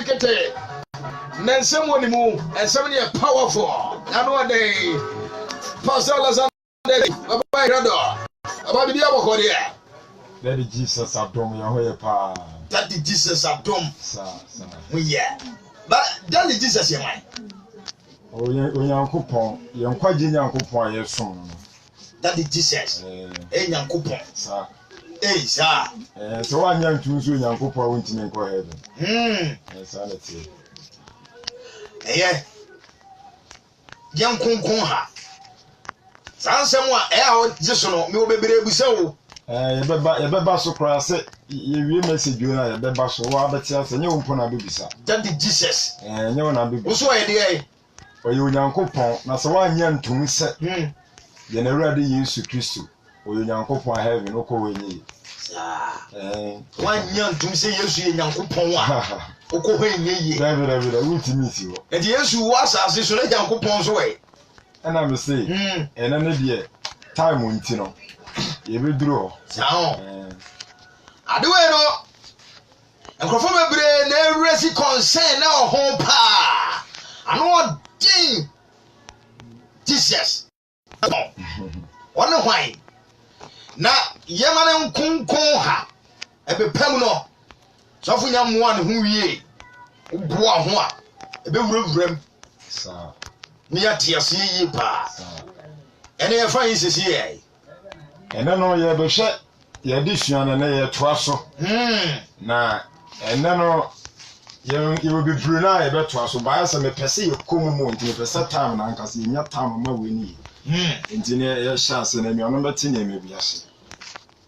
kete. Nensem woni mu, ensem ne powerful. Anu dey. Pastor Lazan dey. Baba Irado. Baba bi aboko dey. Daddy Jesus adom ya hoye pa. Daddy Jesus adom. Sa. Yeah. But Daddy Jesus ye man. Onyankopon, yenkwaje nyankopon ayesom no. Daddy Jesus. Nyankopon. Sa. Sa. So wanya ntunso nyankopon wontime nko heaven. Sa na tie. Yankonkon ha. Sansem a a Jesus no me obebere ebusa wo. Yebeba so kra se yewie message na yebeba so wa betia se nye wompo na bebisa. Daddy Jesus. Nye wona bebisa. Wo so ye de oye onyankopon na se wanya ntum se. Ye na Awurade Yesu Kristo. Oye onyankopon heaven okọ wenyi. Wanya ntum se Yesu ye nyankopon a. Okọ wenyi ye. David wutimi si wo. E de Yesu wa asase so na nyankopon so we. Na me say ena ne de time unti no. Ye be duro. Sao. Adewe no. Enkrofo bebre na ewresi concern na ho pa. Ano din Jesus. One why. Na yemane nkunkun ha. Ebepam no. Sofu nyamoa ne ho wie. Boa ho a. Ebe wurawuram. Sa. Ni atiase yi pa. Ene ye fa yisisi ye. Ene no ye be hwe ye de suana na ye toa so. Na ene no ye will be bru na ye be toa so ba se me pese ye komu mo nti me pese time na nka se nya time ma we ni. Nti ne ye sha se na mi ono beti na me biase.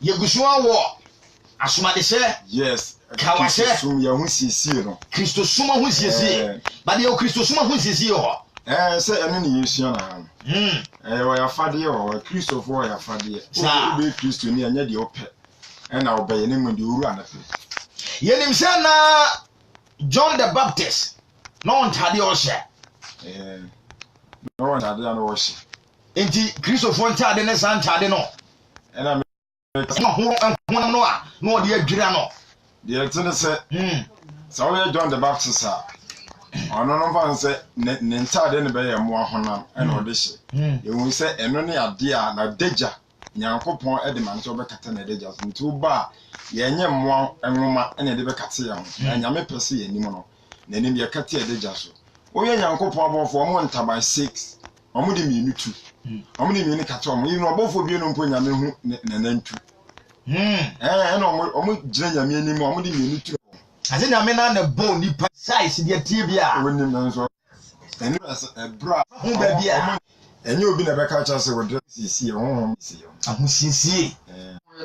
Ye gusuan wo asomade se. Yes. Kawase sum ye hu sisi no. Kristo suma hu sisi. Ba de Kristo suma hu sisi ho. Se ene ne yesua na. Wo ya fade o Kristo fo ya fade. O be Kristo ni anya de ope. Na obaye ne mu de oru anape. Ye nim se na John the Baptist no ntade o hye. No ntade na o hye. Enti Kristo fo ntade ne san ntade no. Na ho no a no de adwira no. De tene se so we John the Baptist a ono no fa nse ne ntade ne be ye mo ahona na o de hye. Ye hu se eno ne ade a na deja nyankopon e de man so be kata na deja so nti uba ye nye mo enwoma na de be kata ya ho. Na nyame pese ye nim no na nim ye kata e deja so. O ye nyankopon abofo mo ntaba 6 omo de mienu 2 omo de mienu kata omo yin obofo bi no mpo nyame hu na nantu. Na omo gire nyame anim omo de mienu 2. Ase nyame na na bone nipa size de tie bia. Woni menso enu bra hu ba bia. Enye obi na beka cha se wode sisi honhom si yo. Ahosisi.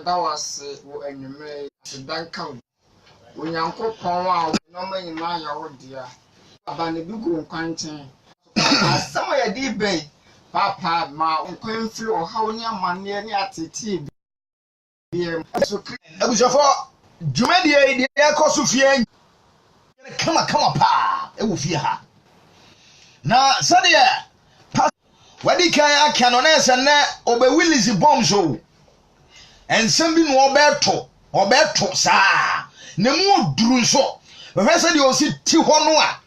Da was wo anwumre dan kan. Onyankopon a no manyima ya wo dia. Aba ne bi guru kwanten. Asama ya di ben. Papa ma nkwan firi o ha oni amane ni atete bi. Abusafo Jumedie de ekoso fie kama pa e wo fie ha. Na sade wadi kan aka no na ese na obewilizi bombs o. Ensem bi no obeto saa. Ne mu duru nso. Hwe se de o si ti ho no a.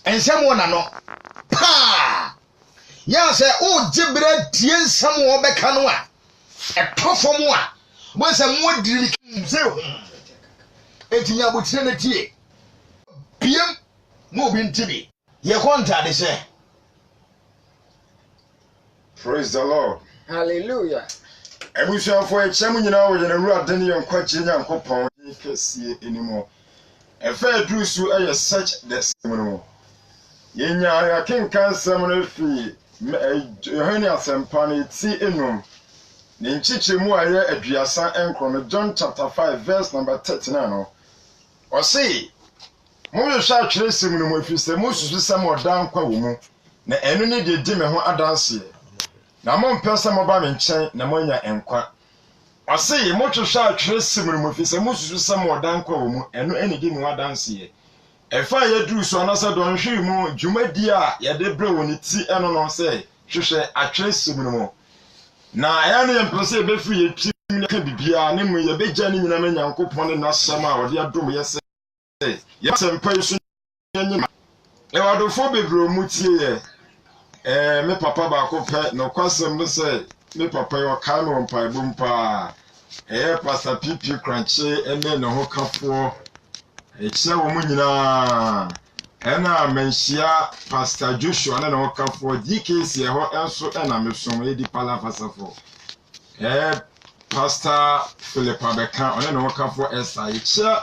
Ensem wona no. Pa! Ya se o jibre tie ensem wo beka no a. Etofo mu a. Bo se mu diri se ho. Etinya botire na tie. Piem mo bi ntibi. Ye konta de se. Praise the Lord. Hallelujah. Ebusuafo echem nyina wo ye na Awurade ne yankwachi nyankopon kesie enimo. Efa drusu eye search the seminole. Yenya ya kenkan seminole fi Yohane asempa na ti enum. Ne nchichemu aye aduasa enkro John chapter 5 verse number 39 no. O say mo yo sha twere seminole mo fi se mo susu sam odan kwa wo mu. Na enu ne de di me ho adanse. Na mo mpesa mo ba me nchen na mo nya enkwa. Ase mo twehwa atwere simru mo fi se mo susu sam odan kwa wo mu eno eni di me ho adanse ye. Efa ye duru so na se don hwe mu dwumadi a ye de bre woni ti eno no se hwehwe atwere simru mo. Na ya ne mpese be fi ye ti ne ka bibia ne mu ye be gya ne nyina me nyankopon ne na asam a wo de adom ye se Yes, and person. Ewadofo bebre mutie me papa ba ko pe no kwasem no say me papa yo ka no mpa bumpa pastor PP Crunchy ene ne ho kafo kire wo mu nyina ena menhia pastor Joshua ne ho kafo DKC e ho enso ena mesom edi pala fasafo pastor Philip Abeka one ne ho kafo esa kire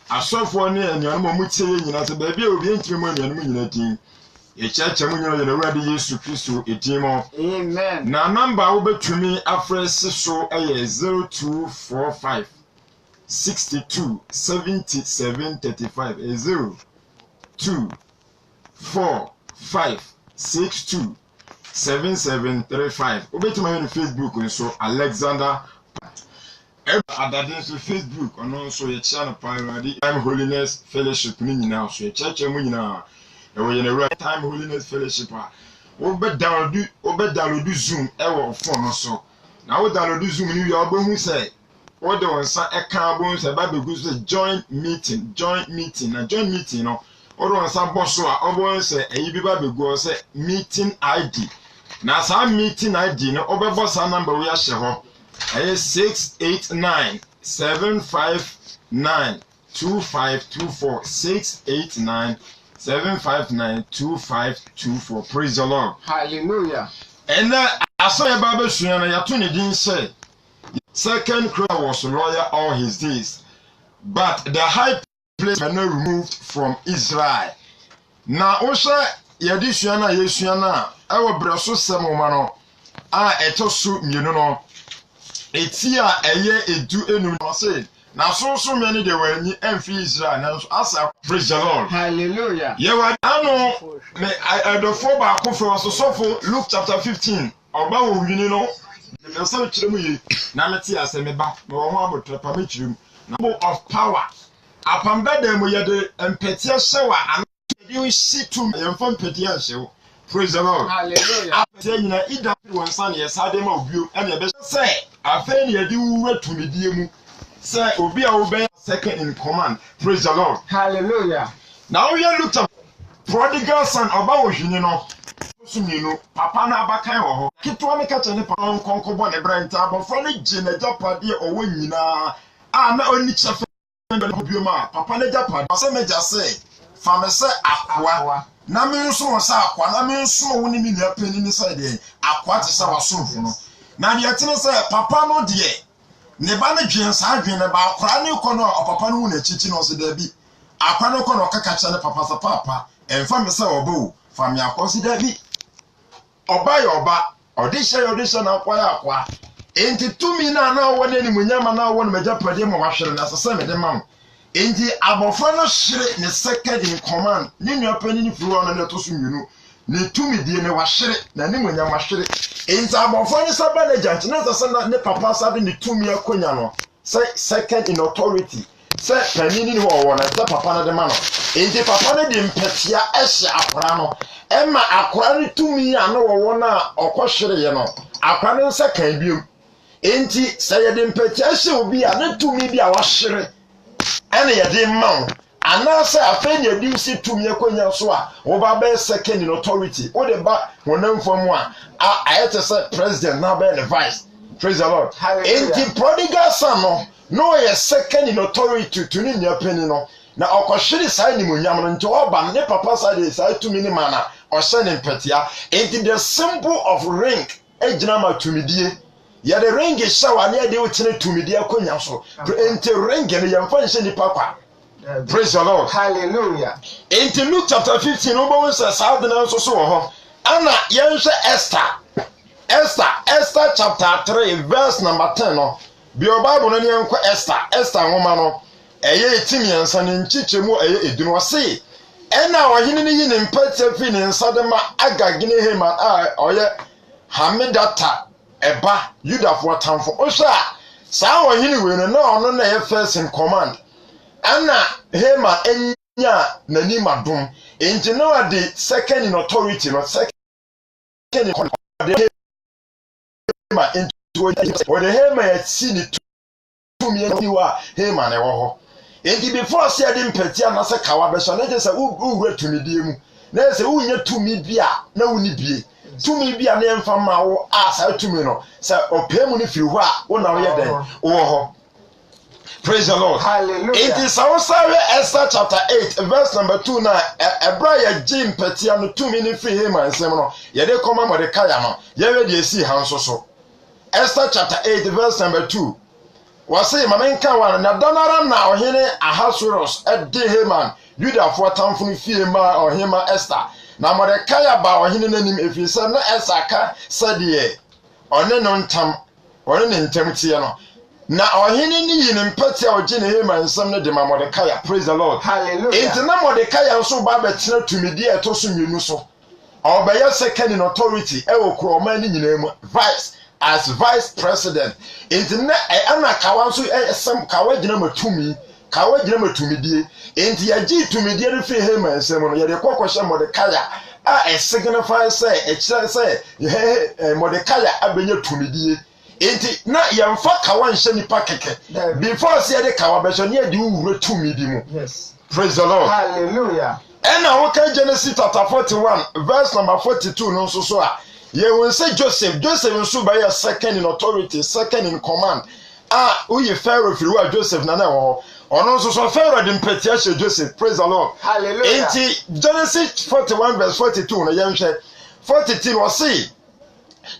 asofo ne anuanu mu tie nyina se ba bia obi ntime mu anuanu nyina tin echacha mu nyina ye Awurade Yesu Kristo edimo amen na number wo betumi afrese so 0245 62 77 35 0245 62 7735 wo betumi on Facebook nso Alexander Adadin so Facebook ono so ye chia no Awurade Time Holiness Fellowship ni nyina so ye cheche mu nyina e wo ye na Awurade Time Holiness Fellowship a wo be download Zoom e wo phone no so na wo download Zoom ni wi obohu say wo de wonsa e kan bo say ba be go say join meeting na join meeting no wo de wonsa boss a obo say eyi bi ba be go say meeting ID na sa meeting ID no obebo sa number we a hye ho 689 759 2524 689 759 2524. Praise the Lord. Hallelujah. And I saw a Bible and I didn't say second Crown was loyal all his days, but the high place were not removed from Israel. Now Osha Yadishiana Yeshiana, our brasso Samomano, etosu no. Etia eye edu enum say na so many they were ni emfi Israel na asa praise the Lord. Hallelujah. Ye wa ano me adofo ba ko fro so Luke chapter 15 oba wo wini no me say kire mu yi na meti ase me ba me wo ho abotrapa me kire mu na of power apamba dem ye de empeti hyewa an de shi tum ye mfo empeti hyewo. Praise the Lord. Hallelujah. After you ida won san ye sade ma obio e na be say afeni ye di wuwa tumidie mu say obi a wo be second in command. Praise the Lord. Hallelujah. Now we look at prodigal son oba wo hwini no suminu papa na abakan wo ho kitwa me ka chene papa nkonko bo ne brenta abofra ne je na japade owo nyina na oni chefe obio ma papa ne japade ase meja say fa me say akwa na me nso wo sa akwa na me nso wo ni mi nia pani ni say de akwa te sa wasofo no na de atene say papa no de ne ba ne dwen sa dwen ne ba akwa ne ko no papa no na chichi no se da bi akwa no ko no kaka cha ne papa sa papa emfa me say obo fa me akwa se da bi oba ya oba odisha na akwa ya akwa enti tumi na wo ne ni munyama na wo no majapade mo wahwere na sese me de ma enti abofra no hwere ne second in command ni nuapani ni furu ono ne to so nwunu ne tumi die ne wahwere na ne munyama hwere enti abofra ne saba na jant na sese na ne papa sabe ne tumi akonya no say second in authority say panini ni wo na say papa na de ma no enti papa ne de mpetia ehye akora no emma akora ne tumi ano wo na okohwere ye no akora ne nsa kan biom enti say ye de mpetia ehye obi a ne tumi bi a wahwere ene ye de ma ana say afeni edi si tumi akonya so a wo ba be second in authority wo de ba wonam fam a ayete say president na be the vice. Praise the Lord. Enti prodigal son no ye second in authority to ni nyapeni no na okohwere sai ni munyam no nti oba ne papa sai de sai tumi ni mana o hye ne mpetia enti the symbol of ring ejina ma tumidie ye the ring shawa ne de utine tumidie akonya so enti ring ne ye mfa hye ni papa. Praise the Lord. Hallelujah. Enti Luke chapter 15 obo won say sa de na so so ho ana ye hwe Esther chapter 3 verse number 10 no bi o Bible no ne enko Esther nwoma no eye etimiansa ne nchichemu eye edunu se ena ohene ne yi ne mpatia fi ne nsadema agagine hema oye Hamidata eba Yudafo tamfo ohwa sa ohene we no na ono na ye first in command ana hema enya nani madum enti no the second in authority no second in command hema into what the hema ya si ni tumi ni wa hema na wo ho enti before say dem petia na se kawa be so na je say wura tumidie mu na say wunya tumi bia na wuni bie tumi bia na emfa ma wo a sa tumi no say opemu ni firi ho a wo na wo ye den wo ho. Praise the Lord. Hallelujah. It is also Esther chapter 8 verse number 2 na Ebraya Jim petia no tumi ni firi him ansem no ye de koma Mordecai no ye we de esi han so. Esther chapter 8 verse number 2 wase mamenka wan na donara na ohene Ahasuerus ede Haman Judah for tamfunu fie ma ohema Esther na Mordecai ba ohene nanim efise na Esther ka sade one no ntam one ne ntam tie no na ohene ni yin mpati a ogene Haman nsam ne de ma Mordecai. Praise the Lord. Hallelujah. Enti na Mordecai nso ba betena tumidi etoso mienu so obeye second in authority e wo kro man ni nyina mu as vice president. Enti na ana kawa nso esem kawa gina matumi kawa gina matumidie enti ya gi tumidie re fi Haman nsam no ye de kokoshe Mordecai a signify say e kire say Mordecai abenya tumidie enti na yemfa kawa nhye nipa keke before say de kawa be so ne de wura tumidi mu. Yes. Praise the Lord. Hallelujah. And now okay, Genesis chapter 41 verse number 42 no so a ye will say Joseph nso by a second in authority, second in command. Uye Pharaoh fiwa Joseph na na wo ono so Pharaoh de mpetia she Joseph. Praise the Lord. Hallelujah. Enti Genesis 41 verse 42 no yenhwe 42 was say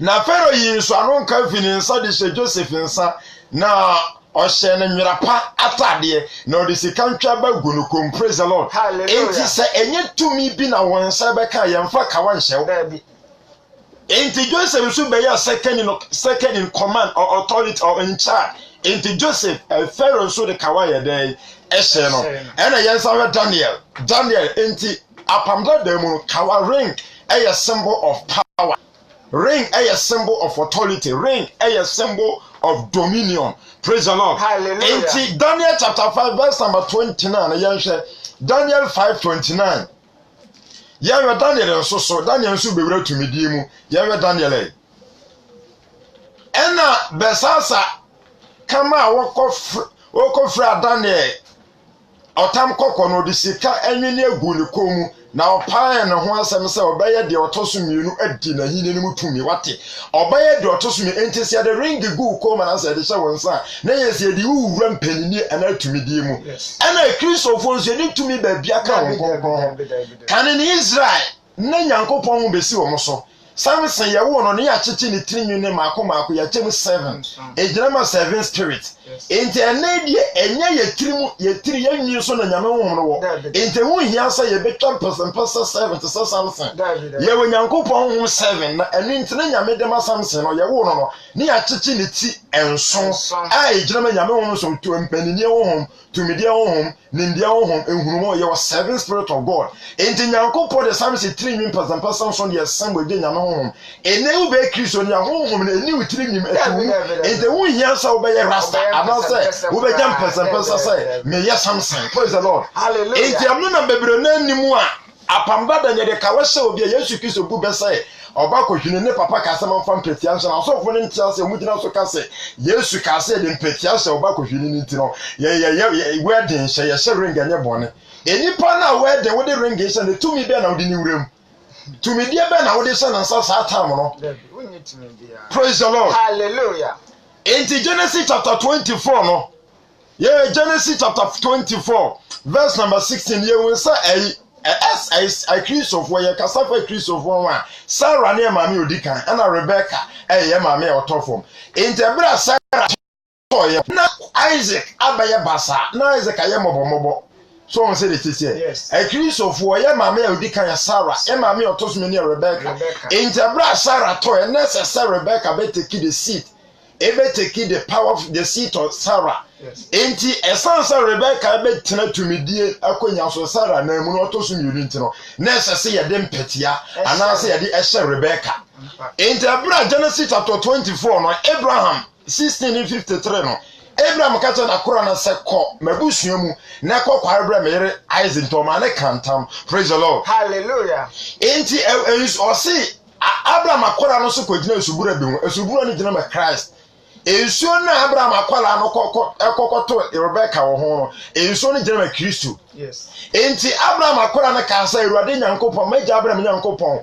na Pharaoh yi nso anon kan fi ni nsa de she Joseph nsa na ohye ne nwirapa atade na odi sika ntwa ba gunukom. Praise the Lord. Hallelujah. Enti se enye tumi bi na wonsa be ka yemfa ka wanhye. Enti Joseph nso be ya second in command or authority or in charge. Enti Joseph Pharaoh nso de kawaye dey ehye no. Ena yensa we Daniel enti apamda dem no kawa ring a symbol of power. Ring a symbol of authority. Ring a symbol of dominion. Praise the Lord. Hallelujah. Enti Daniel chapter 5 verse number 29 yenhwe Daniel 5:29. Yawe Daniel so Daniel nso bewura tumidie mu. Yawe Daniel ena besasa kama wokofra Daniel otam kokko no de sika enwene agu ne komu na opaa ne ho asem se obeye de otoso mienu adi na hine ne mutumi wate obeye de otoso mi entisi de ring gu komu na se de hye wonsa na yesi de wuwura mpanini ana tumidie mu ena Christopher nso de tumi ba bia ka won kan ni Israel na Nyankopon ho besi wo so Samson ye wo no ne ya chichi ne tirinwi ne maako ya chem 7 ejirama 7 spirit enti ene die enye ye tiri ye nyi so na nyame wo no wo enti hu hia sa ye betwa person 7 to Samson ye wo Nyankopon ho 7 na ene enti na nyame dem Samson no ye wo no ne ya chichi ne ti enso a ejirama nyame wo no so to mpanini wo hom tumidie wo hom nindia wo hom enhurumo ye wo 7 spirit of God enti Nyankopon de Samson tirinwi person so ye sambo de nyame ene u be Kristo ni ahonhom na eni utiri nim etu ente hu hia sa obeye rasta anase u be jam person say me yes Samson. Praise the Lord. Hallelujah. Ente amno na bebere na nimu a apamba da nye de ka wahye obi Yesu Kristo bu be say oba kohwene ne papa ka se manfa mpetia nso na so fo ne ntia se mu gina so ka se Yesu ka se de mpetia se oba kohwene ni nti no ye wedding hye ye hye ring anye bone enipa na wedding wo de ring hye ne tumi be na wo de ni wurem tumidie be na wo de se na sa time no. Praise the Lord. Hallelujah. In Genesis chapter 24 no. Yeah, Genesis chapter 24 verse number 16 ye will say I Christopher where Casafa Christopher one Sarah near mami odikan and Rebecca ye mami otofom. In Tebra Sarah na Isaac abaye basa na Isaac aye mobo so on say it is here. Yes. A Christopher ye mami odikan ya Sarah ye mami otosum near Rebecca. In Tebra Sarah to and necessary Rebecca be take the seat. Ebe take the power of the seat of Sarah. Yes. Enti esansa Rebecca be tena tumidie akonya so Sarah na mu no toso mi ntino no na esese ye de mpetia anase ye de ehye Rebecca. Enti abra Genesis chapter 24 no Abraham 16:53 no Abraham kacha na kora na se ko mabusua mu na ko kwa Abraham yere Isaac to ma ne kantam. Praise the Lord. Hallelujah. Enti o see Abraham akora no so ko gina esubura bi ho esubura ni gina ma Christ. ensuo na Abraham akwala no ekokoto Rebecca wo ho no ensuo no gyina Kristo yes enti Abraham akwala no ka sa Awurade Nyankopɔn magya Abraham Nyankopɔn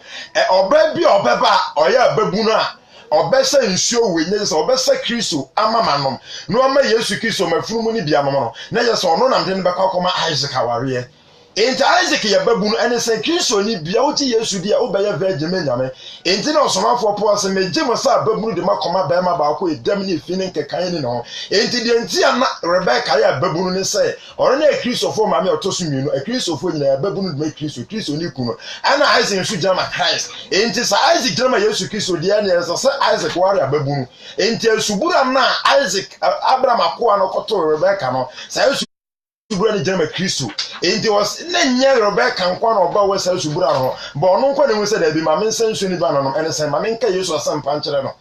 oba bi obeba oya ababu no a obesa nsuo wenye se obesa Kristo amamanom no ama Yesu Kristo mafunu mu ni bia no na ye se ono namde ne beka koma Isaac aware enti Isaac ye babu no ene se Kristo ni bia uti Yesu dia obeye virgin nyame enti na osomafo po ase meje mo sa babu no de makoma ba ma ba ko edam ni fi ne nkekan ni no enti de enti ana Rebecca ya babu no ne se oro na Kristo fo ma me otoso mienu Kristo fo nyina ya babu no de Kristo ni kuno ana Isaac nsu jama Christ enti sa Isaac jama Yesu Kristo dia ne se Isaac ware ababu no enti asubura na Isaac Abraham akoa no koto Rebecca no sa subura ni jama Kristo enti was na nye Rebecca nkwa na oba wesa subura no ba ono nkwa ne mu se da bi ma men sensu ni ba no ene se ma men ka Yesu asampa nkire no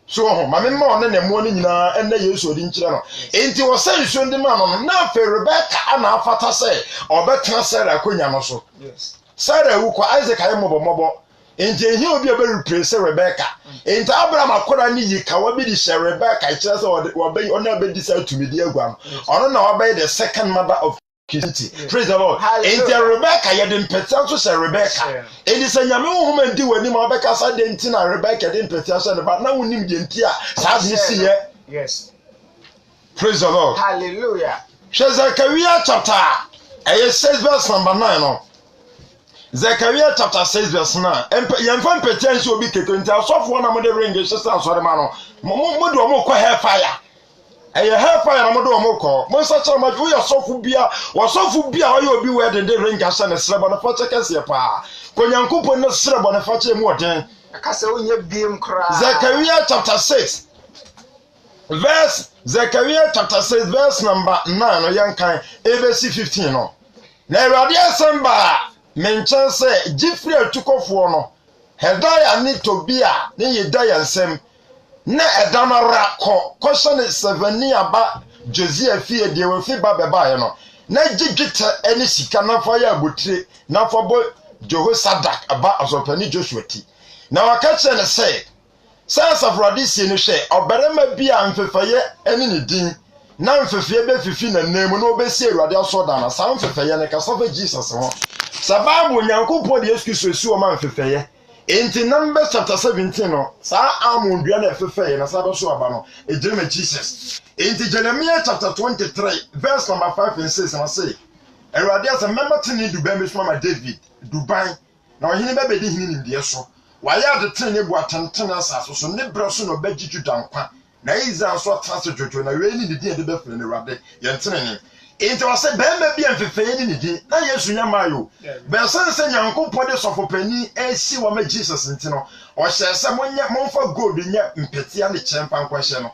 so ho ma men ma ono na mu no nyina enne Yesu odi nkire no enti was sensu ndi ma no na fe Rebecca ana afata se obetena Sarah akonya no so yes Sarah wu kwa Isaac ayi mobo enti ehi obi ebe replace Rebecca enti Abraham akora ni yika wa bi di share Rebecca kire se obi ona be di sa tumidi agwa ono na obi the second mother of Christianity. Yeah. Praise the Lord. Enti Rebecca ye dem petia so share Rebecca enti se nyame wo homa ndi wani ma Rebecca sa de enti na Rebecca dem petia so ne ba na wonim de enti a sa de si ye yes praise the Lord. Hallelujah. Zechariah chapter 6 verse number 9 no Zechariah chapter 6 verse 9. Yemfa petensi obi kekenti asofo na mo de ring hisa asore ma no. Mo de omo ko hellfire. Eye hellfire na mo de omo ko. Mo sa cha ma wo yasofo bia oye obi we de ring hisa na sreba na fa chekese pa. Ko Nyankopon na sreba na fa che mu oden. Aka se onye biem kra. Zechariah chapter 6 Zechariah chapter 6 verse number 9 no yankan ABC 15 no. Na Awurade asamba menchen se Jifri atukofo no Hedaya ni Tobia ni Yedaya nsem na edamara ko ne seveni aba Josia fie de we fi ba beba ye no na gigite eni sika na fa ya botire na fa bo Jehosadak aba asopani Joshua ti na wakache ne se safradi sie ne hwe obarema bia mfefaye eni ne din na mfefie be fifi na nemu na obesi Awurade asoda na sa mfefeye ne kasafa Jesus ho sababu Nyankopon de Yesu Kristo si o ma mfefeye enti Numbers chapter 17 no sa amundua na mfefeye na sa so aba no ejema Jesus enti Jeremiah chapter 23 verse number 5 and 6 na say Awurade asa member tini Dubai me so ma David Dubai na ohini be be di hini nimde so waya de tini bu atenten asaso so ne breso no be gijuda nkwa na Israel so atase jojo na we ni di de be fere ne Awurade ye ntene ni enti wase be ma bia mfefeye ni di na Yesu nyamayo be sense Nyankopon de sofopani esi wa ma Jesus ntino o hye se monfa gold nya mpetia ne chempa nkwahye no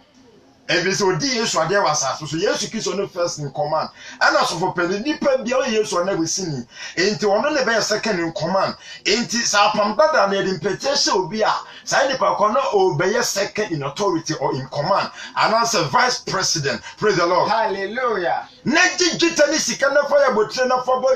ebi so di Yesu ade wasa so Yesu Kristo no first in command ana sofopani nipa bia Yesu na we sini enti ono ne be second in command enti sa pambada na de mpetia hye obi a sa nipa kono obey second in authority or in command and as a vice president. Praise the Lord. Hallelujah. Na jigita ni sika na fa ya botire na fa boy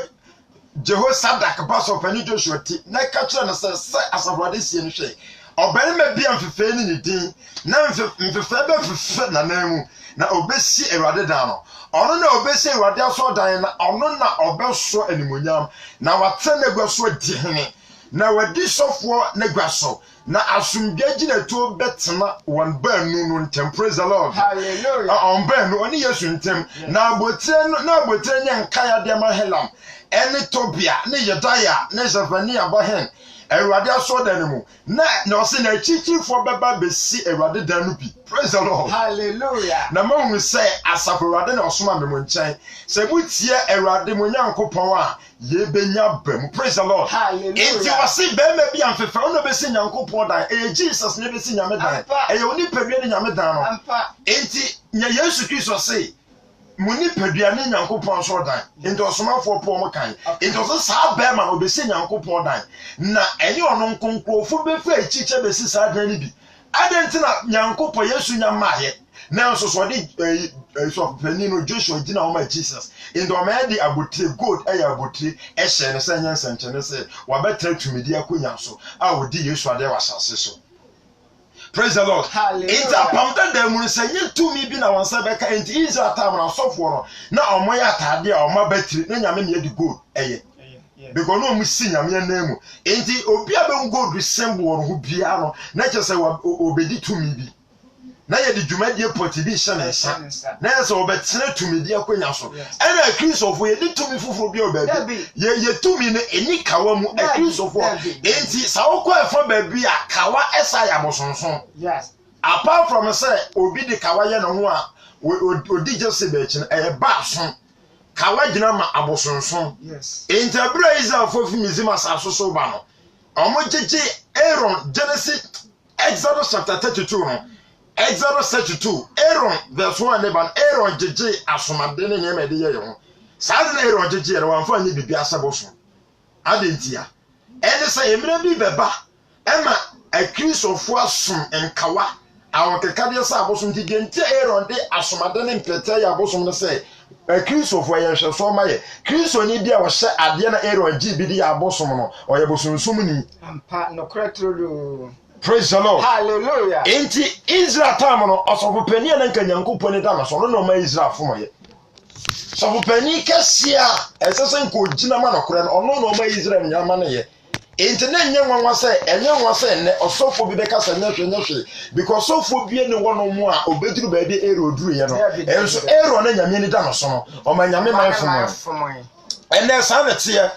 Jehosadak baso pani Joshua ti na katra na se asafrade sie no hwe obarima bia mfefe ni din na mfefe be fefe na namu na obesi Awurade dan no ono na obesi Awurade aso dan na ono na obeso animonyam na watene gwaso di hene na wadi sofo na gwaso na asumdwaji na to betena one banu no ntem. Praise the Lord. Hallelujah. On banu oni Yesu ntem na abotre nya nkaya de ma helam ene Tobia ne Yedaya ne Zefania bahen Awurade aso dan mu na o se na chichifo beba besi Awurade dan no bi. Praise the Lord. Hallelujah. Na ma hu se asafo Awurade na osoma me mo nchen se mutie Awurade mo Nyankopon a ye benya bam. Praise the Lord. Hallelujah. Enti wasi be ma bi amfefe ono besi Nyankopon dan Jesus ne besi nyame dan oni padua ne nyame dan no enti nya Yesu Kristo se muni padua ne Nyankopon so dan enti osomafo po mo kan enti oso sa be ma no besi Nyankopon dan na enye ono nkonkrofo be fa echiche besi sa dan ni bi adentina Nyankopon Yesu nyamaye na nso so de so penino Joshua gina o ma Jesus enti o ma de abotire gold eya abotire ehye ne se nyansa nche ne se wa betra tumidi akonya so a odi Yesu ade wasase so. Praise the Lord. Hallelujah. It's a pamda de mu say ye to me bi na wan say beka enti Israel time na sofo no na omo ya tade a omo batiri na nyame na yedi gold eye because no mu si nyame na mu enti obi abem gold symbol no ho bia no na che say obedi to me bi na yedi dwumadi poti bi hye na nsa na ye say obetene to me di akwanya so ena Christopher yedi to me fufuro bi obabi ye to me ne eni kawa mu Christopher enti sa okwa efa ba bi a kawa esa ya bosonson yes apart from say obi de kawa ye no ho a odi jese be chi e ba so kawa gina ma abosonson yes interpret Israel for mizima saso so ba no omo jeje Aaron Genesis Exodus chapter 32 no Exodus 32 Aaron verse 1 neban Aaron jeje asomade ne nyema de ye ho saa de Aaron jeje re wan fa nye bibia saboso adentia ene say emre bi beba ema akrisofo asom enkawa awon kekade sa abosom ti gente Aaron de asomade ne mpete ya abosom ne say akrisofo ye hwe so ma ye kristo ni bia wo hye ade na Aaron ji bi di abosom no oye bosonsum ni ampa no kretro. Praise the Lord. Hallelujah. Enti Israel time no osofo pani na nka Nyankopon ni dama so no ma Israel fo moye. Sofo pani kasia esese nko gina ma no kore no no ma Israel nyama na ye. Enti na nye nwanwa se ne osofo bi beka se nyehwe because sofo bi ne wono mu a obeduru ba bi ero duru ye no. Enso ero na nyame ni dama so no o ma nyame man fo moye. Ene sa na tie.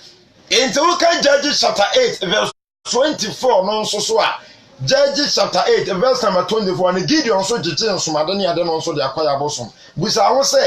Enti we kan Judges chapter 8 verse 24 no so a Judges chapter 8 verse number 24 and Gideon so jeje nsomade ne ade no so de akwaya bosom busa ho se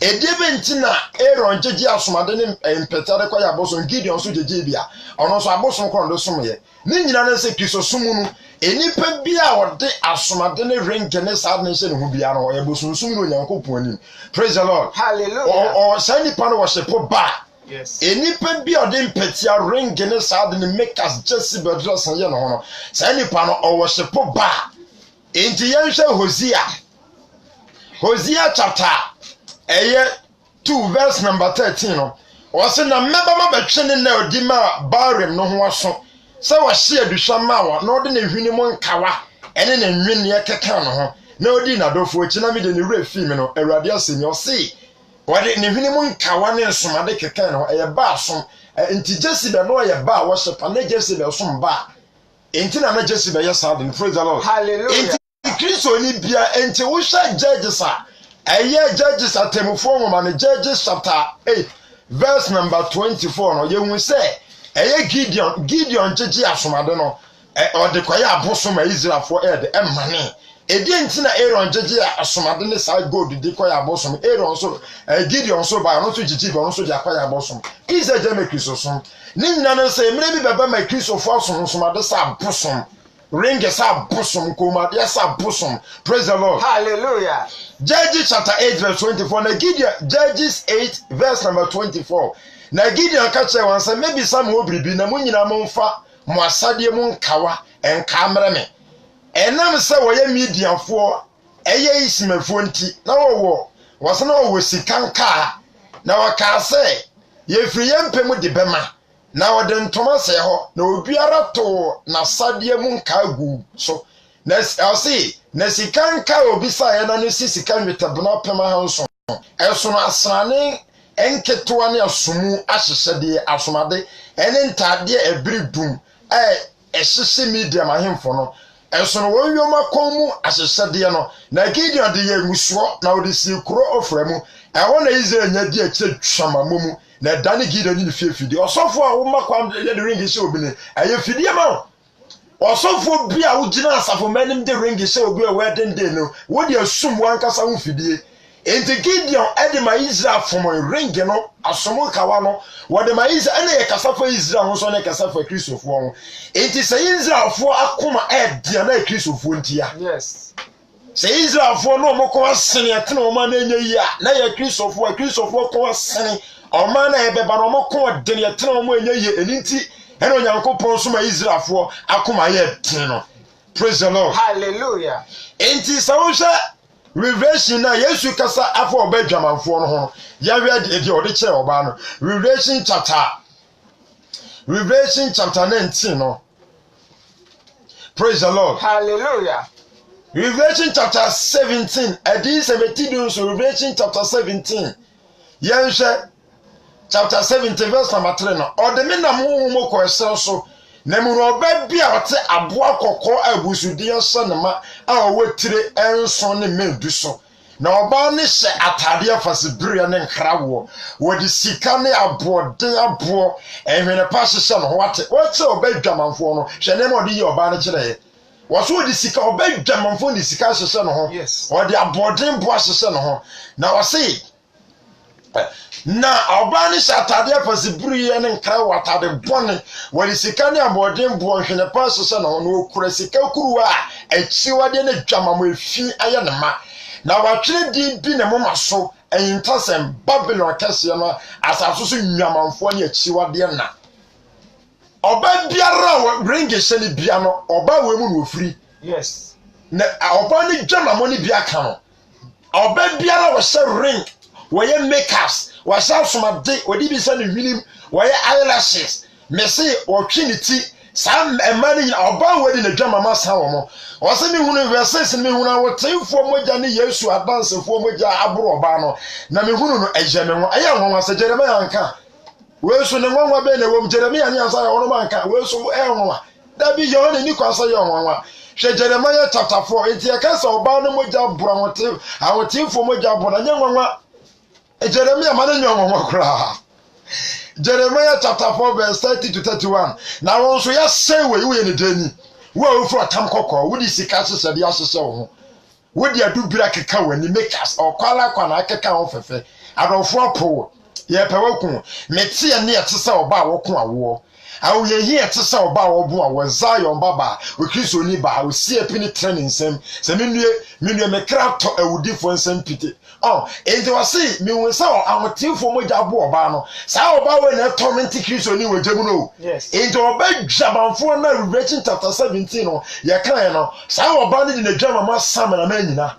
ediebe ntina Aaron jeje asomade ne mpetare kwaya bosom Gideon so jeje bia ono so abosom kron do somye ne nyina na se Kristo sumu no enipa bia ode asomade ne range ne sad ne se ne hu bia no e bosom sum no Nyankopon anim. Praise the Lord. Hallelujah. O sani pa no worship ba. Yes. Enipa bi ode mpetia ring ne sad ne make us just be dress ye no no sani pa no o worship ba enti yenhwe Hosea chapter 2 verse number 13 no o se na meba ma betwene na odi ma Barim no ho aso se wo hye aduhwa ma wo na ode na hwini mu nkawa ene na nwene ye keka no ho na odi na dofo chi na me de ne wura fi me no Awurade asemi o se wade ne hwini mu nkawa ne nsomade keka no eye ba asom enti Jesibe no ye ba wo hye pa na Jesibe som ba enti na Jesibe ye sad. Praise the Lord. Hallelujah. Kristo ni bia enti wo hye Judges a eye Judges atemufo nwoma ne Judges chapter 8 verse number 24 no ye hu se eye Gideon jeje asomade no ode kwaya abosom Israelfo ede emane edi enti na Aaron jeje asomade ne sa gold di kwaya abosom Aaron so Gideon so ba no so jeje ba no so di kwaya abosom ize je me Kristo so ni nyina no se emre bi baba ma Kristo fo asomade sa abosom ring sa bosom koma sa bosom. Praise the Lord. Hallelujah. Judges chapter 8 verse 24 na Gideon Judges 8 verse number 24 na Gideon ka che wan say maybe some obribi na munyina monfa mo asade mu nkawa enkamre me enam se wo ye Midianfo eye Ismefo nti na wo se na wo sikanka na waka se ye firi ye mpem de bema na ode ntoma se ho na obiara to na sade mu nka gu so na asi na sikanka obisa ya na no sikan metabona pema hanso eso no asrane enketo ne asomu ahyehede asomade ene ntade ebridum ehyehye medium ahemfo no eso no wonwoma komu ahyehede no na Gideon de ye musuo na ode si kuro oframu eho na Israel nya di akire twamamomu na dane Gideon ni fiefidi osofo a wo makwa ye de ring hye obine aye fidie ma osofo bia wo gina asafo manim de ring hye obi a wedding day no wo de asum wankasa wo fidie enti Gideon ede ma Israel fom ring no asomo kawa no wo de ma Israel ene ye kasafo Israel ho so ne kasafo Kristofo ho enti se Israel fo akoma ede na Kristofo ntia yes se Israel fo no mo ko asene atena o ma na enya yi a na ye Kristofo ko asene o ma na ye beba no mo ko de ne atena o ma enya yi eninti ene Onyankopon so ma Israel fo akoma ye den no. Praise the Lord. Hallelujah. Enti sa wo hwe Revelation na Yesu kasa afọ obadwamanfo no ho ya wi de ode kire oba no Revelation chapter 19 no. Praise the Lord. Hallelujah. Revelation chapter 17. Adi 17 so Revelation chapter 17. Yɛnhwɛ chapter 17 verse number 3 no. Ɔde me nam honhom kɔ ɛsɛ so. Na mu no ɔba bi a ɔte aboa kɔkɔɔ abusudeɛ hyɛ ne ma a ɔwɔ tire ɛnson ne medu so. Na ɔba ne hyɛ atadeɛ fasibere ne nkrawoɔ. Wɔde sika ne aboɔden aboɔ ɛhwene pa hyehyɛ no ho ate. Wɔkyɛ ɔba dwamanfoɔ no. Hwɛ ne ma ɔde yi ɔba no kyerɛ. Wɔso ɔde sika ɔba dwamanfoɔ de sika hyehyɛ no ho. Ɔde aboɔden boa hyehyɛ no ho. Na ɔse na ɔba ne hyɛ atadeɛ fasibere ne nkrawoɔ atade bɔne. Wɔde sika ne aboɔden boɔ hwene pa hyehyɛ no ho. Na ɔkura sika kuruwa a akyiwadeɛ ne dwamamo efi ayɛ ne ma. Na watwere din bi ne moma so ɛyintasɛm Babylon kɛseɛ no asase so nwamanfoɔ ne akyiwadeɛ na ɔba biara a ringe hyɛ ne bia no ɔba wɔ mu no ofiri yes na ɔba ne dwamamo ne bia ka no ɔba biara wɔhyɛ ring wɔyɛ makeups wɔhyɛ asomade wɔde bi sɛ ne hwenem wɔyɛ eyelashes mese wɔtwe ne ti saa mma ne nyina ɔba wɔde ne dwamamo asa wɔ mo ɔsɛ me hunu verses me hunu awotefo mogya ne Yesu adansefoɔ mogya aboro ɔba no na me hunu no ɛyɛ me ho ɛyɛ nwanwa sɛ Jeremia anka wesu ne nwanwa be na wom Jeremia ne ansa ya ɔno anka wesu ɛnwanwa da bi yɛ ɔne ni kwasa yɛ nwanwa hwɛ Jeremia chapter 4 enti ɛka sɛ ɔba no mogya aboro awotefo mogya aboro nyɛ nwanwa Jeremia ma ne nyɛ nwanwa koraa Jeremiah chapter 4 verse 30 to 31 na wɔn so yɛ sɛ wɔ ne dani wo a wofura tam kɔkɔ wo di sika hyehyɛ de ahyehyɛ wo ho wo di adubira keka wani makers ɔkwala kwa na akeka wo fɛfɛ adɔfo apo yɛ pɛ waku mete ne yɛ te sɛ ɔba a wɔko awoɔ awo yɛ hi yɛ te sɛ ɔba a wɔbo a wɔ Zion baba o Kristo ni ba o sie pini training nsɛm sɛ menue mekra tɔ awudifo nsɛm pite enti wase me won sa ahotifo mogya bo oba no sa oba we na torment Kristo ni wagyamu no enti oba dwabanfo na Revelation chapter 17 no ye kan no sa oba ne de dwamama sam na manyina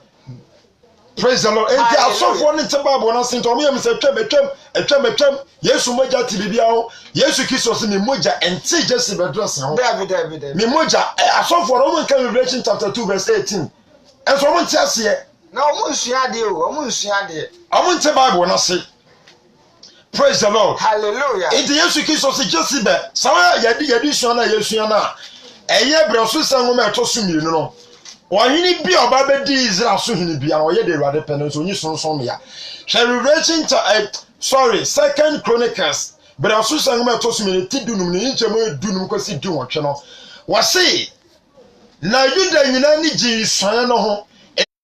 praise the Lord enti asofo ne te Bible na sent omo yem se twam Yesu mogya ti bibia ho Yesu Kristo se me mogya enti jesi bedress ho David me mogya asofo no mo kan Revelation chapter 2 verse 18 enso mo nti ase na omunsuade omunte Bible na say praise the Lord hallelujah enti Yesu Kristo se Jesibe sawa yadi suan na yesuan na eye breso sanwo ma to sumienu no ohini bi oba be di Israel so hini bia na oye de Awurade pene so nyi sonson ya Revelation sorry 2 Chronicles breso sanwo ma to sumienu ti dunum ni nchemo dunum kwasi du wotwe no wase na Yuda nyina ni ji suan no ho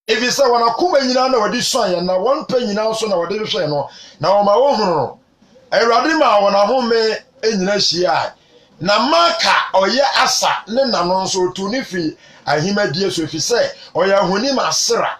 if you say wana kuma nyina na wadi suan na won pa nyina so na wadi hwe no na o ma wo hunu no Awurade ma wona home enyina hia na maka oye asa ne nano so to ni fi ahimadie so fi say oye honi masera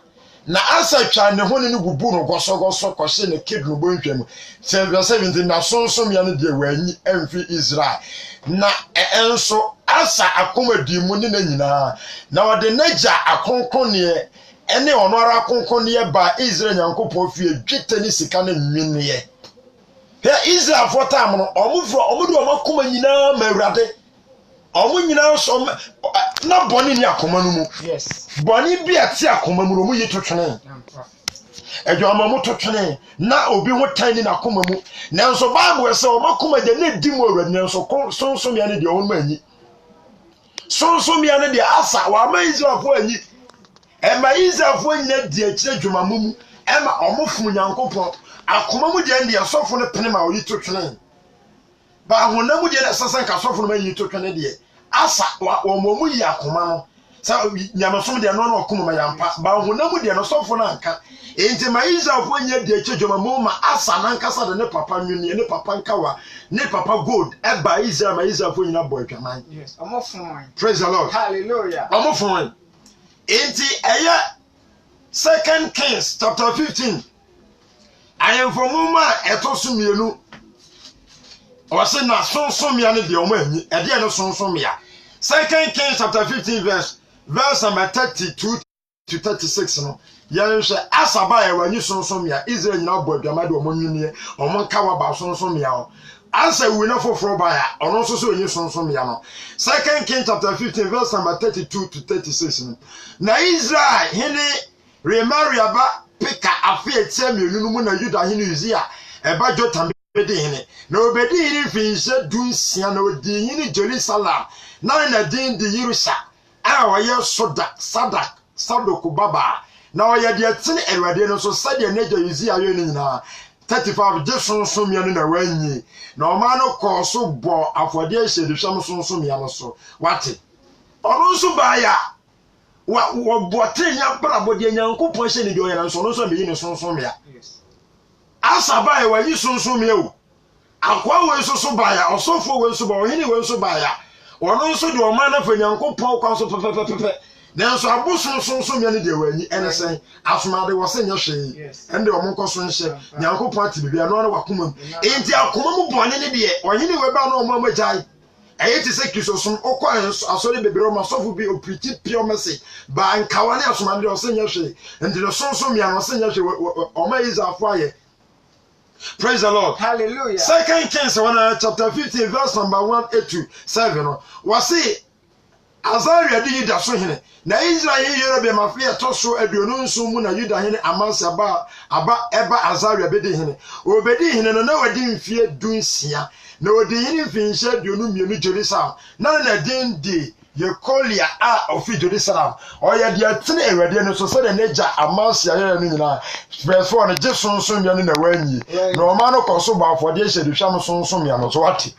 na asa twa ne honi ne gubu no goso kɔhye ne kidru bonhwam 17 na sonsom ya ne de wanyi emfi Israel na enso asa akoma di mu ne nyina na wode naja akonkone ene ono ara konkone ba Israel nyankopɔn fie dwete ne sika ne nwinne he Israel for time no omudu omakoma nyina ma Awurade omu nyina so na boni ni akoma no mu yes boni bi ati akoma mu mu yitotwene ejo amamu totwene na obi ho tan ni na akoma mu nanso Bible say omakoma de na di mu Awurade nanso sonsom ya ne de onu anyi sonsom ya ne de asa wa ma Israel fo anyi ema Israel fo nyina di akire dwumamu mu ema omofum nyankopɔn akoma mu de ndi asofo ne pene ma oyi totwene ba honam de na sasan ka asofo no ma yi totwene de asa wa omomu yi akoma no sa nyamasom de no na okoma ma yampa ba honam de no sofo na anka enti ma Israel fo nya de akire dwumamu ma asa na nkasa de ne papa nwini ne papa nkawa ne papa gold eba Israel ma Israel fo nyina boy twaman yes omofon praise the Lord hallelujah omofon enti eya 2 Kings chapter 15 I am from Muma etosumienu ose na sonsomia ne de omo anyi e de no sonsomia 2 Kings chapter 15 verse number 32 to 36 no yanhwe asaba ya wanyi sonsomia Israel nyina bo adwama de omo nwini omo nkawa ba sonsomia o Answer we know for buyer, or also so you son yano. 2 Kings chapter 15, verse number 32 to 36. Na Israel, Henry, remarry about Pika, a fear Samuel, Lumuna, Yuda, Hinuzia, a budget and bedin. No bedin finished doing Siano, the Jerusalem, now in a din the Yerusa, our year Sadak, Sadokubaba. Now I had the tin and Radiano, so said your nature is here. 35 just so me and rainy. No man of course so bore after said the Samson so me also. What it? Also by ya. What Botin Brabo, the young person in your and so being so me. As I buy where you so me. Aqua so buy ya, or so for so by anywhere so buy ya. Or also do a man of a young couple. Now, so I was so many day when you say, as my day was in your shade, and the Omonco Sunship, Yanko Party, be another Wakuman. Ain't your Kumu born in the day, or anywhere about no moment. I hate to say, so some occurrence, I saw the baby myself would be a pretty pure message, but Kawana as my day was in your shade, and the son so me, I was in your shade, or my is our fire. Praise the Lord. Hallelujah. 2 Kings chapter 15, verse number 1, 8 to 7. Was it? Azaria di Yuda so hene na Israel yere be mafia to so aduonu nso mu na Yuda hene Amasa aba eba Azaria be di hene obedi hene no na wadi mfie dunsia na wadi hene mfinhye aduonu mienu Jerusalem na din di Yekolia ofi Jerusalem oya di atene ewade no so se de neja Amasa yere no nyina verse 4 no je sonso mienu na wanyi na o ma no koso ba afode hye de hwam sonso mienu so wate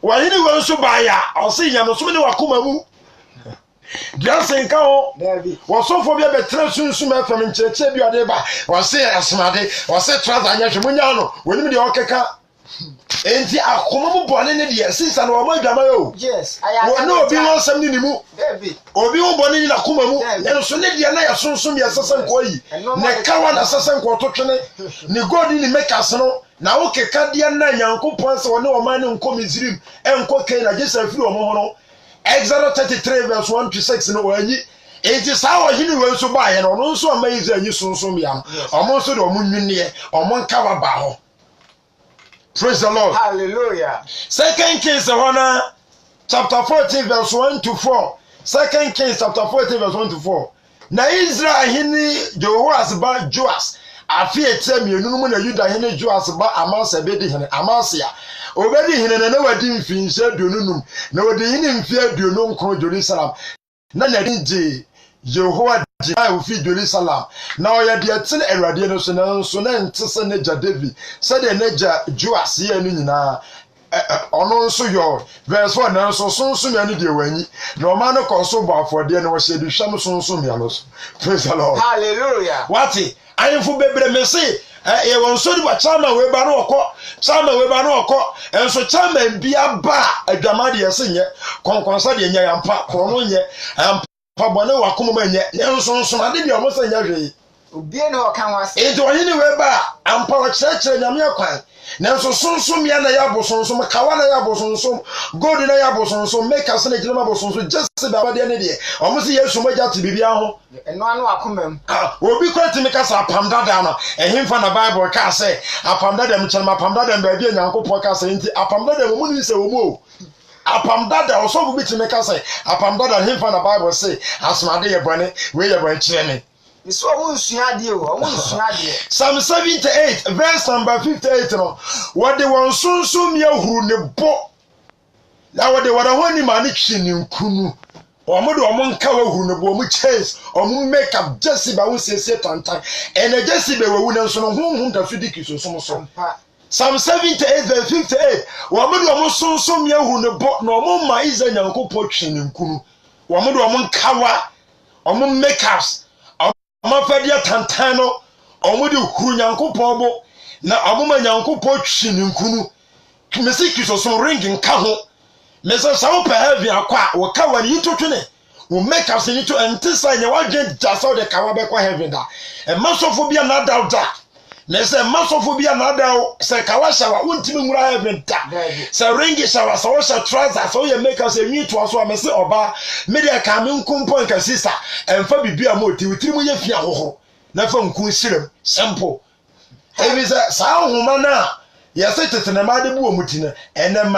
wa hene wonso ba ya o se nya no so ne wakoma mu Dancing cow, was so for a better soon from in church. You are there, was say a smarty, was say Trazamuano, when you the Okaka. Ain't the Akumu born in the year since I know my Damayo? Yes, I know be on something new. Or be born in Akumu, and so let the Anaya soon be assassin Koi, Nekawan assassin Quatocane, Nigodi make us know. Now, okay, Kadiana, Yanko Pons or no man on Comizim, and cocaine, I just a few mono. Exodus 33 verse 1 to 6 no anyi enti sawo hini we so ba ye no no so amayize anyi sunsun bia omo so de omo nwunne omo nka wa ba ho. Praise the Lord. Hallelujah. 2 Kings chapter 14 verse 1 to 4. 2 Kings chapter 14 verse 1 to 4. Na Israel hini Jehoas ba Joas afi etem yenu mu na Yuda hini Joas ba Amasa be di hini Amasia obedi hine na wadi mfinse aduonum na wadi hine mfi aduonum kro Jerusalem na dinje Jehoiada ofi Jerusalem na oya de atene Awurade no so na ntese na ja David said de na ja Joas ye no nyina ono nso yo verse 4 na nso sonso me ani de wanyi na o ma no koso bo afode na wo hye de hwam sonso me ano. Praise the Lord. Hallelujah. Wati ayefo bebre me say e won so di ba chama we ba no okọ enso chama bia ba adwamade yesenye konkonsa de nya yampa kono nye ampa bone wakomo ma nye enso nso ade bi omo sanya hwe obi na o kan wase e to yini we ba ampa o kyerɛkyerɛ nyame akwan nanso sonsom ya na ya bosonsom kawa na ya bosonsom god na ya bosonsom make us na girema bosonsom just ba ba de ne de omo se yesu mogya te bibia ho eno anu akomam obi kwati me kasa apamdada no ehimfa na bible ka say apamdada me kyerema apamdada ba bia nyankopɔ ka say nti apamdada mo ni se wo mo apamdada osofu bi te me ka say apamdada ehimfa na bible say asmade ye bone we ye bone kyerɛ ne. So Psalm 78 verse number 58 no what they want sunsun me ahuru ne bo na what they want honi ma ne twi ne nkunu omo de omo nka wa huru ne bo omo chase omo make up Jesse ba won sese tantan and Jesse be wewu ne so no honhom da fidiki so so Psalm 78 verse 58 omo de omo sunsun me ahuru ne bo na omo ma iza nyankopɔ twi ne nkunu omo de omo nka wa omo make ups Mafadia tantano, omudi huru nyankopɔ bo na amoma nyankopɔ twi ne nkunu mesiki so ringing ka ho mesa sawo pa heavy akwa wo ka wani yitotwene wo make us ni to entisa nya wadwen jasa de ka wa be kwa heaven da e masofobia na da mesa masofobia na da se ka wa shawa wontimi ngura heaven da se ringi shawa so wo sha trouser so ye make us enwi to aso amese oba media ka me nkumpo nka sister emfa bibia mo ti witiri mu ye fia hoho na fa nku sirem simple ebi se sa homa na yɛsɛ tete na maade bu omuti no ɛnɛ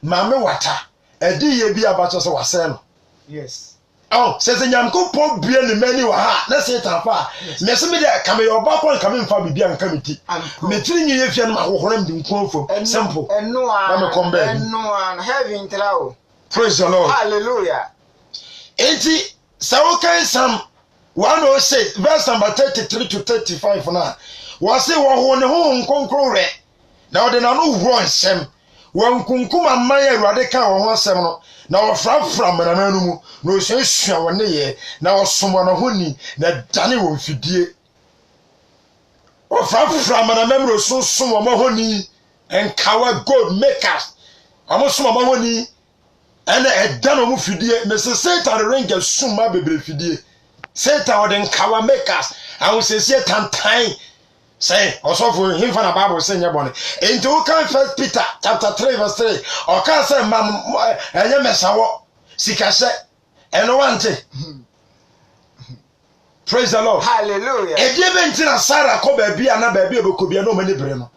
maame wata ɛdi yɛ bi abakyɛ sɛ wasɛn no Yes. Oh, says the Yankopon be any many ha. Let's say Tafa. Messame there come your back on coming for be and committee. Metrin you if you are holding from simple. And no one, and no one having trial. Praise the Lord. Hallelujah. 80 so can some 106 verse number 33 to 35 now. Was say one home concrete. Now then I know one sem. One kunkuma maya radical or one seven. Now from na manu mu no hwehwea wone ye na osomo no honi na dane wo fidie o from na memro so somo mo honi enkawa gold makers amo somo mo honi ene edano mu fidie me se Satan ringa suma bebre fidie Satan odin kawa makers awu se tantan say also for him for the Bible say nyebone into kan 1 Peter chapter 3 verse 3 o kan say mam enye mesawo sikase eno wante. Praise the Lord. Hallelujah. E die benti na Sarah ko ba bia na ba bia be ko bia no mani bre no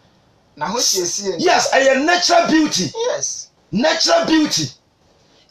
na ho siesie. Yes, a natural beauty. Yes, natural beauty.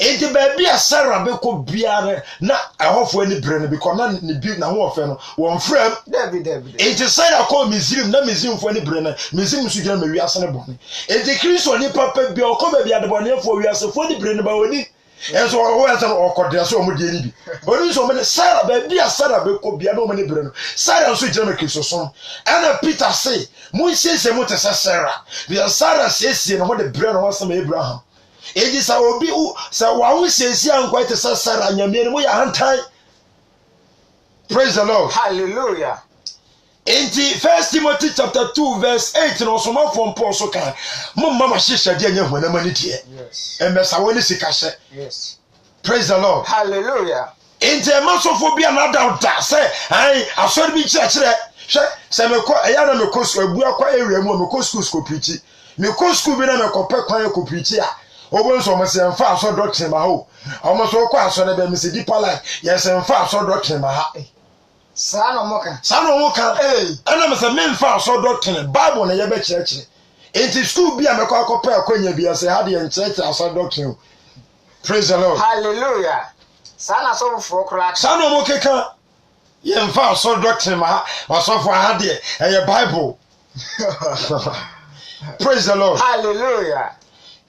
Enti ba bia Sarah be ko bia na ahofo ani bre no because na ni bi na ho ofe no won frem David enti Sarah ko Misrim na Misrim fo ani bre no Misrim su gina ma wiase ne bone enti Kristo ni papa bia ko ba bia de bone fo wiase fo ani bre no ba oni enso o ya san okodre so mo die ni bi oni so me Sarah ba bia Sarah be ko bia no mo ani bre no Sarah so gina ma Kristo so ana Peter say mo nsese mo te Sarah bia Sarah sese no mo de bre no wasam Abraham. Eji sa obi sa wa hu sesi ankwa te Sarah nyame mo ya hantan. Praise the Lord. Hallelujah. Enti 1 Timothy chapter 2 verse 8 no so ma fom Paul so kan mo mama hyehyɛ de anya hwana mani tie. Yes. Emesa woni sika hye. Yes. Praise the Lord. Hallelujah. Enti emasofo bia na da say ai asori bi kyerɛ hwɛ se me kɔ eya na me kɔ school abu akɔ area mu me kɔ school ko preach. Me kɔ school bi na me kɔ pɛ kwan ko preach a obonso mo se mfa aso doctrine ma ho omo so kɔ aso na be me se deeper life yes mfa aso doctrine ma ha Sa no moka ana me se me mfa aso doctrine Bible na ye be kyerɛkyerɛ enti school bi a me kɔ akɔpɛ akwanya bi ase ha de nkyerɛkyerɛ aso doctrine. Praise the Lord. Hallelujah. Sa na so for kra sa no mo keka ye mfa aso doctrine ma ha aso for ha de e Bible. Praise the Lord. Hallelujah.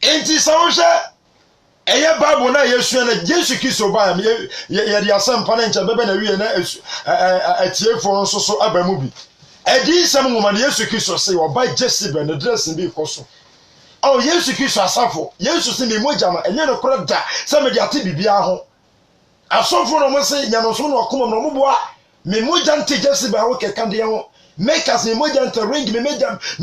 Enti sawosha eye Bible na Yesu na Jesu Kristo ba ye de asampa na ncha bebe na wie na atiefo nso so abamu bi edi sam ngoma na Yesu Kristo se oba Jezebel na dressing bi koso oh Yesu Kristo asafo Yesu se me mogya ma enye no kora da se me de ate bibia ho asofo no mo se nya no so no okoma no mo boa me mogya nte Jezebel ho keka de ho make us me mogya nte ring me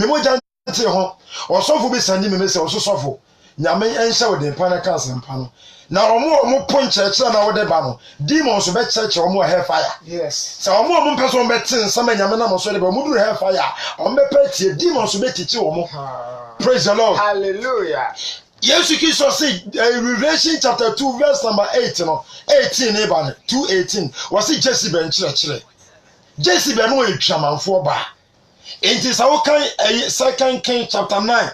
mogya nte ho osofo bi sandi me se osofo nyame enhye wode mpa na kanse mpa no na omo ponkyerɛkyerɛ na wode ba no demons be kyerɛkyerɛ omo hellfire. Yes. So omo person be tin sama nyame na mo so de ba mo duru hellfire omo be patie demons be tichi omo. Praise the Lord. Hallelujah. Yesu Kristo say Revelation chapter 2 verse number 8 no 18 e ba no 2:18 was it Jezebel kyerɛkyerɛ Jezebel no e twamanfo ba enti sa wo kan 2 King chapter 9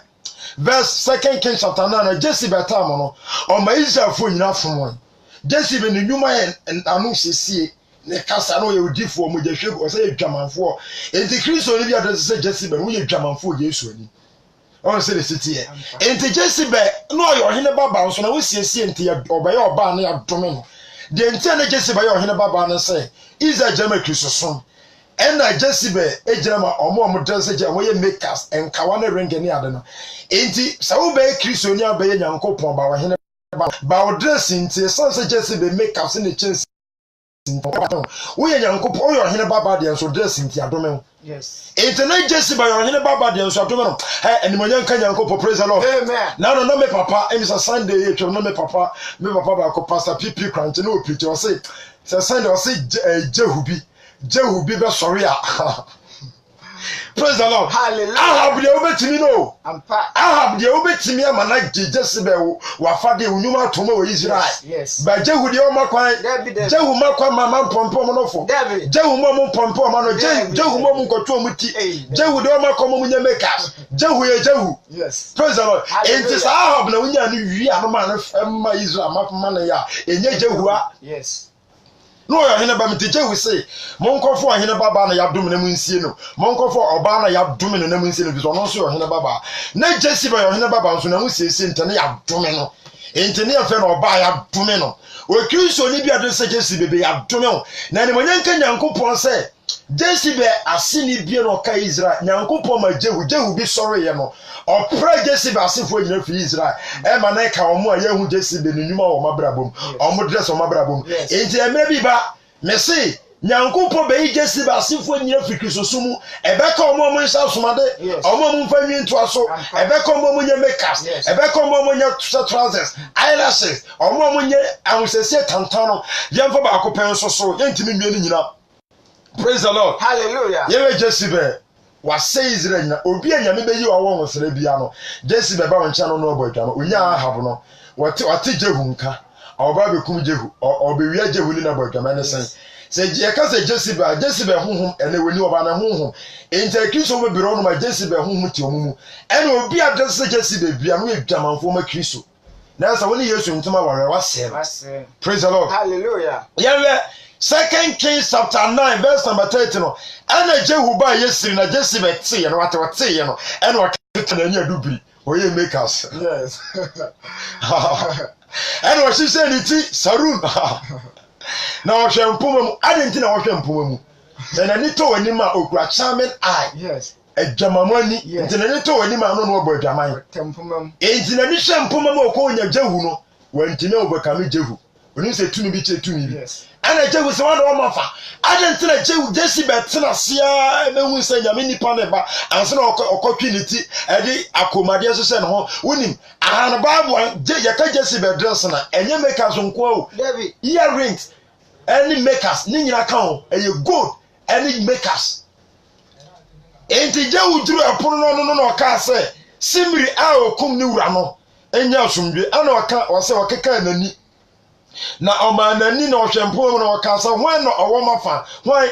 verse 2 King chapter 9 Jezebel time no o ma Israel fo nyina fom won Jezebel ne nyuma en anu sesie ne kasa no ye odifo mo je hwe o say dwamanfo enti Kristo ne bi adresse say Jezebel wo ye dwamanfo Yesu ani on say the city e enti Jezebel no yo hene baba so na wo siesie enti obaye oba na ya dome no de enti na Jezebel yo hene baba no say Israel jama Kristo so ena Jezebel ejirama omo dress je wo ye makers enkawa na ring ni ade no enti sa wo be Kristo ni abaye Nyankopon ba wo hene ba wo dress enti sanse Jezebel makers ni chance wo ye Nyankopon yo hene baba de so dress enti adome. Yes. Enti na Jezebel yo hene baba de so adome no enimonya nka Nyankopon. Praise the Lord. Amen. Now no me papa emi sa Sunday e twa no me papa ba ko pastor PP Crunch no preach o say Sunday o say Jehu bi be sorry a Praise the Lord. Hallelujah. Ahab de obetimi no. Ampa. Ahab de obetimi amana Jezebel wafade unyuma atoma wo Israel. Yes. Ba Jehu de omakwan. Jehu makwan mama pompom no fo. Jehu mom pompom no. Jehu mom nkoto omuti. Jehu de omakwan mom nya makers. Jehu ye Jehu. Yes. Praise the Lord. Enti Ahab na unya no wi anoma no fema Israel mafama na ya. Enye Jehu a. Yes. No ya ba mti Jehu say monkofo ohene baba na yadom na munsie no monkofo oba na yadom na munsie no biso no so ohene baba na Jezebel ohene baba nso na musiese ntene yadom no ntene afa na oba yadom no o Kristo ni bia de se Jezebel be yadom no na ne monyanka Nyankopon say Jezebel asini bia no ka Israel Nyankopon ma Jehu bi soro ye no opra Jezebel asifo nyina fi Israel e ma na ka omo a yehu Jezebel nunuma o mabrabom omo dress o mabrabom enti emre bi ba me say Nyankopon be Jezebel asifo nyina fi Kristosumu e be ka omo nsa somade omo mfa nwinto aso e be ka omo nya makers e be ka omo nya trousers eyelashes omo nya ahusese tantano yemfa ba akopɛn so yentimi nwie nyina. Praise the Lord. Hallelujah. Yewe Jezebel was say Israel na obi anyame beyi wa won sere bia no Jezebel ba woncha no obadwa no onya Ahab no wate Jehu nka oba bekum Jehu obewia Jehu ni na badwa ma ne sen se je ka se Jezebel honhom ene woni oba na honhom enti Kristo be biro no ma Jezebel honhom ti omumu ene obi adrese Jezebel bia no edwamanfo ma Kristo na sa woni Yesu ntoma ware wase. Praise the Lord. Hallelujah. Yewe 2 Kings chapter 9 verse number 30 no ana Jehu ba Yesiri na Jezebel tie no wate no ena waketa na nya dubiri oye makers. Yes. Ena wa shise ni ti Sarun na wa hwempoma mu adenti na wa hwempoma mu na ni to wani ma okura charming eye. Yes. Ejamamani enti na ni to wani ma no no obo adwaman tempoma mu enti na ni hwempoma mu okonya Jehu no wanti na obakame Jehu oni se tunu bi che tunu bi. Yes. Ana Jehu se wano mafa adenti na Jezebel tena sia mehu se nyame nipa ne ba anse na okotwi ne ti edi akomade so se ne ho wonim ana Bible yaka Jezebel dress na enye makers nko o David earrings any makers ni nyina kan o eye gold any makers enti Jehu duru epono no ka se Simri a okum ni wura no enya asomdwe ana oka o se okeka nani na omanani na ohwempo na okasa hwan na owomafa hwan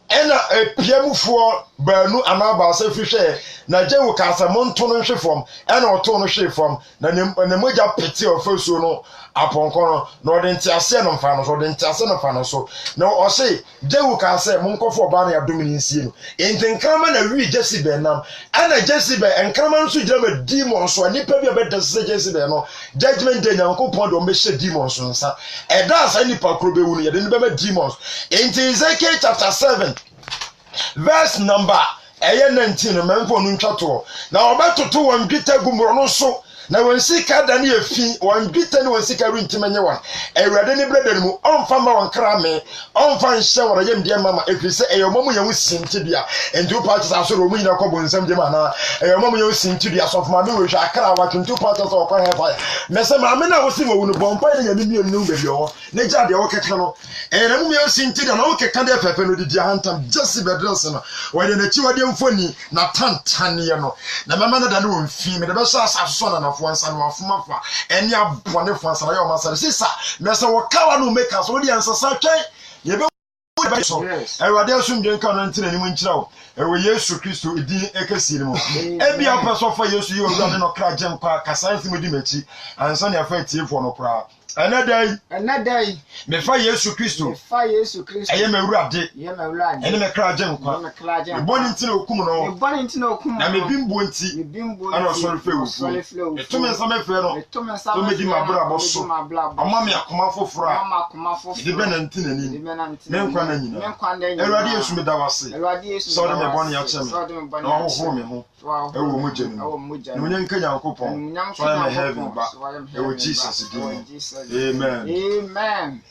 ena epiamufo baanu anaba se fihwe na Jehu kasa monto no hwefom ena oto no hwefom na ne moja pete ofasu no aponko no na odenti ase no mfa no so odenti ase no fa no so na o se Jehu kasa monkofo ba na yadom ni nsie no entenkama na wi Jezebel nam ana Jezebel enkama nso gyama demons so nipa bi obedese Jezebel no judgment day Nyankopon do mbehye demons so nsa eda asa nipa kro bewu no yede ne bema demons enti Ezekiel chapter 7 verse number 19 memfo no ntwato na obetoto wan dwita gumro no so na wansika da ne efi wan dwita ne wansika runtimanye wan ewrade ne brede mu onfa ma wan krame onfa nhye wora yem de mama efise eyomomu yewu sintibia endu parties asoro mu nyina kobo nsam de mana eyomomu yewu sintibia so fama be wehwa akra wa tuntu parties o kwa hefa mese ma me na wo si wo no bompa ne nyame mi enu bebi o ne jade wo keka no na mu yewu sintibia na wo keka de fefe no di hantam Jezebel dress no wode na chi wode mfoni na tantane no na mama na da ne wo mfi me de be so asaso na Wansa no afuma fa eni abone fansa na yo masare sisa mese wo kawa no makers wo di ansasa twen ye be so ewade asumdwe nka no ntina ni mu nkira wo ewe Yesu Kristo edin ekasi ni mo ebi apaso fa Yesu yi owura no kra gem kwa kasansi mudi mechi ansa ne afa tiefo no kra anadai me fa Yesu Kristo eye me wurade ene me kra gem kwa me boni ntina okum no na me bimbo nti ana so refe wo me to me nsa me fe no to me di mabra boso ama me akoma fofora di be na ntina ni me nkwa na nyina Erade Yesu me da wase so de me boni ya cheme na ho me ho ewo mo jeni no nya nka Nyankopon so I am heaven ba ewo Jesus di. Amen. Amen.